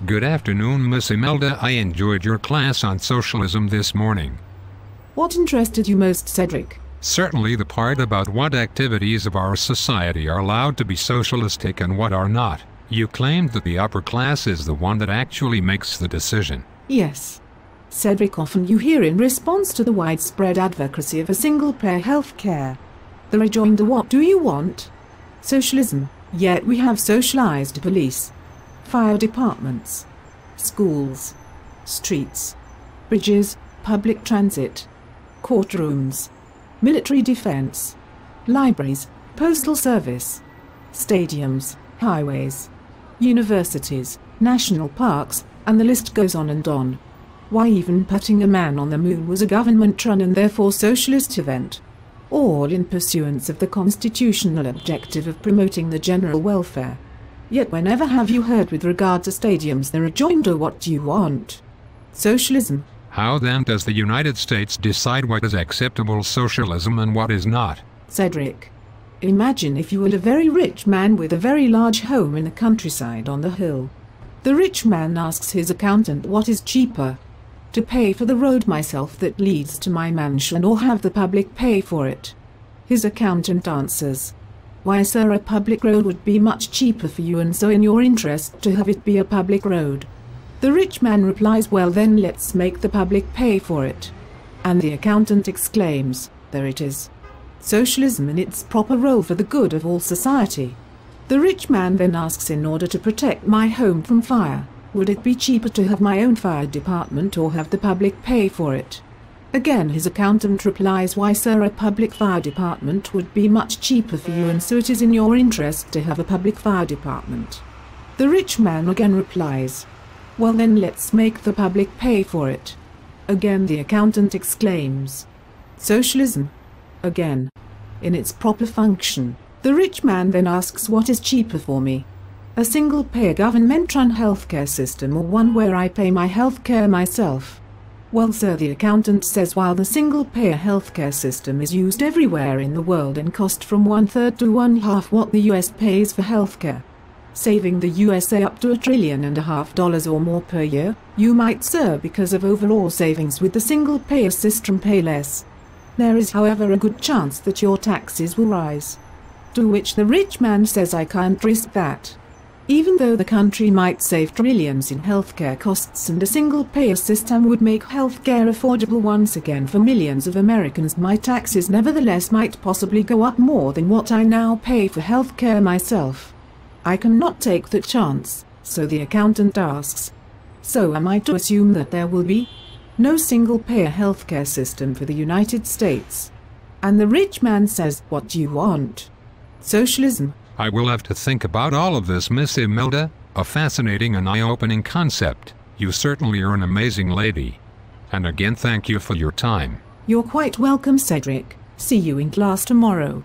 Good afternoon, Miss Imelda. I enjoyed your class on socialism this morning. What interested you most, Cedric? Certainly the part about what activities of our society are allowed to be socialistic and what are not. You claimed that the upper class is the one that actually makes the decision. Yes. Cedric, often you hear in response to the widespread advocacy of a single-payer health care. The rejoinder, what do you want? Socialism. Yet we have socialized police, fire departments, schools, streets, bridges, public transit, courtrooms, military defense, libraries, postal service, stadiums, highways, universities, national parks, and the list goes on and on. Why, even putting a man on the moon was a government-run and therefore socialist event. All in pursuance of the constitutional objective of promoting the general welfare. Yet whenever have you heard with regard to stadiums the rejoinder, what do you want? Socialism. How then does the United States decide what is acceptable socialism and what is not? Cedric, imagine if you were a very rich man with a very large home in the countryside on the hill. The rich man asks his accountant what is cheaper, to pay for the road myself that leads to my mansion or have the public pay for it. His accountant answers, "Why, sir, a public road would be much cheaper for you and so in your interest to have it be a public road." The rich man replies, "Well then let's make the public pay for it." And the accountant exclaims, "There it is. Socialism in its proper role for the good of all society." The rich man then asks, "In order to protect my home from fire, would it be cheaper to have my own fire department or have the public pay for it?" Again his accountant replies, "Why, sir, a public fire department would be much cheaper for you and so it is in your interest to have a public fire department." The rich man again replies, "Well then let's make the public pay for it." Again the accountant exclaims, "Socialism." Again, in its proper function. The rich man then asks, "What is cheaper for me? A single-payer government-run healthcare system or one where I pay my healthcare myself?" "Well, sir," the accountant says, "while the single-payer healthcare system is used everywhere in the world and cost from 1/3 to 1/2 what the US pays for healthcare, saving the USA up to $1.5 trillion or more per year, you might, sir, because of overall savings with the single-payer system, pay less. There is, however, a good chance that your taxes will rise." To which the rich man says, "I can't risk that. Even though the country might save trillions in healthcare costs and a single-payer system would make healthcare affordable once again for millions of Americans, my taxes nevertheless might possibly go up more than what I now pay for healthcare myself. I cannot take that chance." So the accountant asks, "So am I to assume that there will be no single-payer healthcare system for the United States?" And the rich man says, "What do you want? Socialism." I will have to think about all of this, Miss Imelda. A fascinating and eye-opening concept. You certainly are an amazing lady. And again, thank you for your time. You're quite welcome, Cedric. See you in class tomorrow.